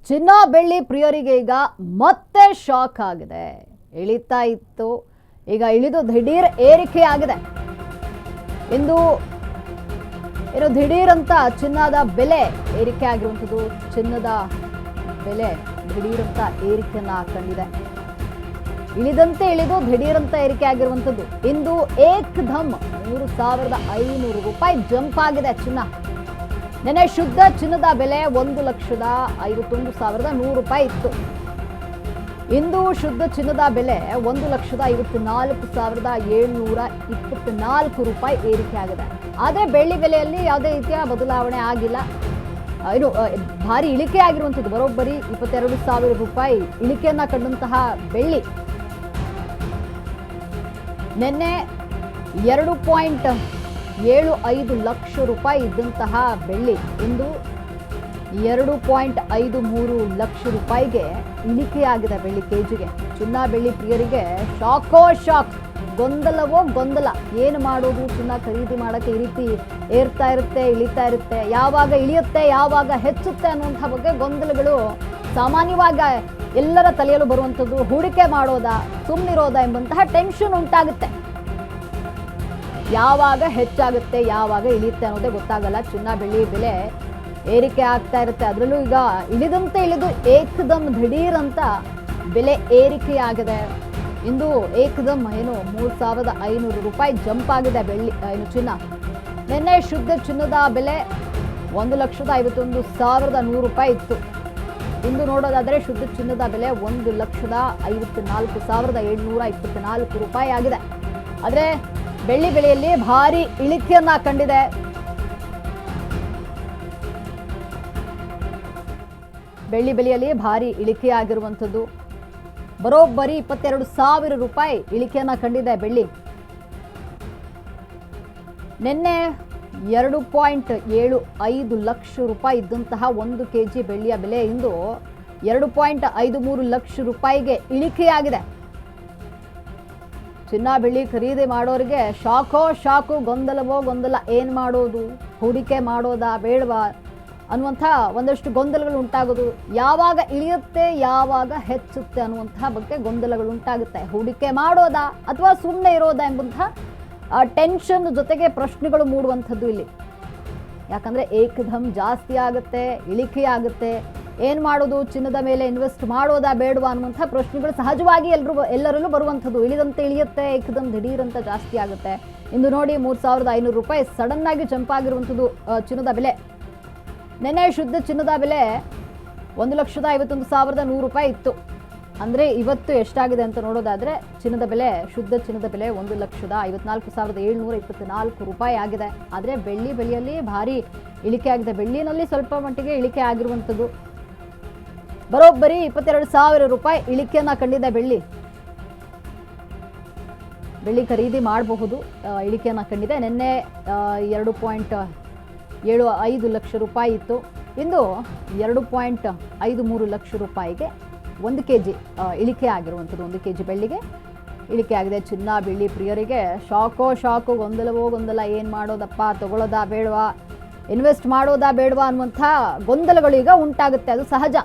ಚಿನ್ನ ಬೆಳ್ಳಿ ಪ್ರಿಯರಿಗೆ ಈಗ ಮತ್ತೆ ಶಾಕ್ ಆಗಿದೆ. ಇಳಿತಾ ಇತ್ತು, ಈಗ ಇಳಿದು ದಿಢೀರ್ ಏರಿಕೆ ಆಗಿದೆ. ಇಂದು ಏನು ದಿಢೀರ್ ಅಂತ ಚಿನ್ನದ ಬೆಲೆ ಏರಿಕೆ ಆಗಿರುವಂಥದ್ದು. ಚಿನ್ನದ ಬೆಲೆ ದಿಢೀರ್ ಅಂತ ಏರಿಕೆಯನ್ನ ಕಂಡಿದೆ. ಇಳಿದಂತೆ ಇಳಿದು ದಿಢೀರ್ ಅಂತ ಏರಿಕೆ ಆಗಿರುವಂಥದ್ದು. ಇಂದು ಏಕ್ದಮ್ 3,500 ರೂಪಾಯಿ ಜಂಪ್ ಆಗಿದೆ ಚಿನ್ನ. ನೆನೆ ಶುದ್ಧ ಚಿನ್ನದ ಬೆಲೆ 1,51,100 ರೂಪಾಯಿ ಇತ್ತು. ಇಂದು ಶುದ್ಧ ಚಿನ್ನದ ಬೆಲೆ 1,54,724 ರೂಪಾಯಿ ಏರಿಕೆ ಆಗಿದೆ. ಆದರೆ ಬೆಳ್ಳಿ ಬೆಲೆಯಲ್ಲಿ ಯಾವುದೇ ರೀತಿಯ ಬದಲಾವಣೆ ಆಗಿಲ್ಲ. ಇದು ಭಾರಿ ಇಳಿಕೆ ಆಗಿರುವಂಥದ್ದು. ಬರೋಬ್ಬರಿ 22,000 ರೂಪಾಯಿ ಇಳಿಕೆಯನ್ನ ಕಂಡಂತಹ ಬೆಳ್ಳಿ ನಿನ್ನೆ 2.75 ಲಕ್ಷ ರೂಪಾಯಿ ಇದ್ದಂತಹ ಬೆಳ್ಳಿ ಇಂದು 2.53 ಲಕ್ಷ ರೂಪಾಯಿಗೆ ಇಳಿಕೆಯಾಗಿದೆ ಬೆಳ್ಳಿ ಕೆಜಿಗೆ. ಚಿನ್ನ ಬೆಳ್ಳಿ ಪ್ರಿಯರಿಗೆ ಶಾಕೋ ಶಾಕ್, ಗೊಂದಲವೋ ಗೊಂದಲ. ಏನು ಮಾಡೋದು, ಚಿನ್ನ ಖರೀದಿ ಮಾಡೋಕ್ಕೆ ಈ ರೀತಿ ಏರ್ತಾ ಇರುತ್ತೆ, ಇಳಿತಾ ಇರುತ್ತೆ, ಯಾವಾಗ ಇಳಿಯುತ್ತೆ ಯಾವಾಗ ಹೆಚ್ಚುತ್ತೆ ಅನ್ನುವಂಥ ಬಗ್ಗೆ ಗೊಂದಲಗಳು ಸಾಮಾನ್ಯವಾಗಿ ಎಲ್ಲರ ತಲೆಯಲ್ಲೂ ಬರುವಂಥದ್ದು. ಹೂಡಿಕೆ ಮಾಡೋದಾ ಸುಮ್ಮನಿರೋದಾ ಎಂಬಂತಹ ಟೆನ್ಷನ್ ಉಂಟಾಗುತ್ತೆ. ಯಾವಾಗ ಹೆಚ್ಚಾಗುತ್ತೆ ಯಾವಾಗ ಇಳಿಯುತ್ತೆ ಅನ್ನೋದೇ ಗೊತ್ತಾಗಲ್ಲ. ಚಿನ್ನ ಬೆಳ್ಳಿ ಬೆಲೆ ಏರಿಕೆ ಆಗ್ತಾ ಇರುತ್ತೆ. ಅದರಲ್ಲೂ ಈಗ ಇಳಿದಂತೆ ಇಳಿದು ಏಕದಮ್ ದಿಢೀರ್ ಅಂತ ಬೆಲೆ ಏರಿಕೆಯಾಗಿದೆ. ಇಂದು ಏಕದಮ್ 3,500 ರೂಪಾಯಿ ಜಂಪ್ ಆಗಿದೆ ಬೆಳ್ಳಿ ಚಿನ್ನ. ನಿನ್ನೆ ಶುದ್ಧ ಚಿನ್ನದ ಬೆಲೆ 1,51,100 ರೂಪಾಯಿ ಇತ್ತು. ಇಂದು ನೋಡೋದಾದರೆ ಶುದ್ಧ ಚಿನ್ನದ ಬೆಲೆ 1,54,724 ರೂಪಾಯಿ ಆಗಿದೆ. ಆದರೆ ಬೆಳ್ಳಿ ಬೆಲೆಯಲ್ಲಿ ಭಾರಿ ಇಳಿಕೆಯನ್ನ ಕಂಡಿದೆ. ಬೆಳ್ಳಿ ಬೆಲೆಯಲ್ಲಿ ಭಾರಿ ಇಳಿಕೆಯಾಗಿರುವಂಥದ್ದು. ಬರೋಬ್ಬರಿ 22,000 ರೂಪಾಯಿ ಇಳಿಕೆಯನ್ನ ಕಂಡಿದೆ ಬೆಳ್ಳಿ. ನಿನ್ನೆ 2.75 ಲಕ್ಷ ರೂಪಾಯಿ ಇದ್ದಂತಹ 1 kg ಬೆಳ್ಳಿಯ ಬೆಲೆ ಇಂದು 2.53 ಲಕ್ಷ ರೂಪಾಯಿಗೆ ಇಳಿಕೆಯಾಗಿದೆ. ಚಿನ್ನ ಬೆಳ್ಳಿ ಖರೀದಿ ಮಾಡೋರಿಗೆ ಶಾಕೋ ಶಾಕು, ಗೊಂದಲವೋ ಗೊಂದಲ. ಏನು ಮಾಡೋದು, ಹೂಡಿಕೆ ಮಾಡೋದಾ ಬೇಡವಾ ಅನ್ನುವಂಥ ಒಂದಷ್ಟು ಗೊಂದಲಗಳು ಉಂಟಾಗೋದು. ಯಾವಾಗ ಇಳಿಯುತ್ತೆ ಯಾವಾಗ ಹೆಚ್ಚುತ್ತೆ ಅನ್ನುವಂತಹ ಬಗ್ಗೆ ಗೊಂದಲಗಳು ಉಂಟಾಗುತ್ತೆ. ಹೂಡಿಕೆ ಮಾಡೋದಾ ಅಥವಾ ಸುಮ್ಮನೆ ಇರೋದಾ ಎಂಬಂತಹ ಟೆನ್ಷನ್ ಜೊತೆಗೆ ಪ್ರಶ್ನೆಗಳು ಮೂಡುವಂಥದ್ದು ಇಲ್ಲಿ. ಯಾಕಂದರೆ ಏಕದಮ್ ಜಾಸ್ತಿ ಆಗುತ್ತೆ, ಇಳಿಕೆ ಆಗುತ್ತೆ. ಏನು ಮಾಡೋದು, ಚಿನ್ನದ ಮೇಲೆ ಇನ್ವೆಸ್ಟ್ ಮಾಡೋದಾ ಬೇಡವಾ ಅನ್ನುವಂಥ ಪ್ರಶ್ನೆಗಳು ಸಹಜವಾಗಿ ಎಲ್ಲರಲ್ಲೂ ಬರುವಂಥದ್ದು. ಇಳಿದಂತೆ ಇಳಿಯುತ್ತೆ, ಏಕದಮ್ ದಿಢೀರ್ ಅಂತ ಜಾಸ್ತಿ ಆಗುತ್ತೆ. ಇಂದು ನೋಡಿ 3,500 ರೂಪಾಯಿ ಸಡನ್ ಆಗಿ ಜಂಪ್ ಆಗಿರುವಂಥದ್ದು ಚಿನ್ನದ ಬೆಲೆ. ನೆನ್ನೆ ಶುದ್ಧ ಚಿನ್ನದ ಬೆಲೆ 1,51,100 ರೂಪಾಯಿ ಇತ್ತು. ಅಂದರೆ ಇವತ್ತು ಎಷ್ಟಾಗಿದೆ ಅಂತ ನೋಡೋದಾದರೆ ಚಿನ್ನದ ಬೆಲೆ, ಶುದ್ಧ ಚಿನ್ನದ ಬೆಲೆ 1,54,724 ರೂಪಾಯಿ ಆಗಿದೆ. ಆದರೆ ಬೆಳ್ಳಿ ಬೆಲೆಯಲ್ಲಿ ಭಾರಿ ಇಳಿಕೆ ಆಗಿದೆ. ಬೆಳ್ಳಿನಲ್ಲಿ ಸ್ವಲ್ಪ ಮಟ್ಟಿಗೆ ಇಳಿಕೆ ಆಗಿರುವಂಥದ್ದು. ಬರೋಬ್ಬರಿ 22,000 ರೂಪಾಯಿ ಇಳಿಕೆಯನ್ನು ಕಂಡಿದೆ ಬೆಳ್ಳಿ. ಬೆಳ್ಳಿ ಖರೀದಿ ಮಾಡಬಹುದು, ಇಳಿಕೆಯನ್ನು ಕಂಡಿದೆ. ನಿನ್ನೆ 2.75 ಲಕ್ಷ ರೂಪಾಯಿ ಇತ್ತು. ಇಂದು 2.53 ಲಕ್ಷ ರೂಪಾಯಿಗೆ 1 kg ಇಳಿಕೆ ಆಗಿರುವಂಥದ್ದು. 1 kg ಬೆಳ್ಳಿಗೆ ಇಳಿಕೆ ಆಗಿದೆ. ಚಿನ್ನ ಬೆಳ್ಳಿ ಪ್ರಿಯರಿಗೆ ಶಾಕೋ ಶಾಕು, ಗೊಂದಲವೋ ಗೊಂದಲ. ಏನು ಮಾಡೋದಪ್ಪ, ತಗೊಳ್ಳೋದಾ ಬೇಡವಾ, ಇನ್ವೆಸ್ಟ್ ಮಾಡೋದಾ ಬೇಡವಾ ಅನ್ನುವಂಥ ಗೊಂದಲಗಳು ಈಗ ಉಂಟಾಗುತ್ತೆ. ಅದು ಸಹಜ.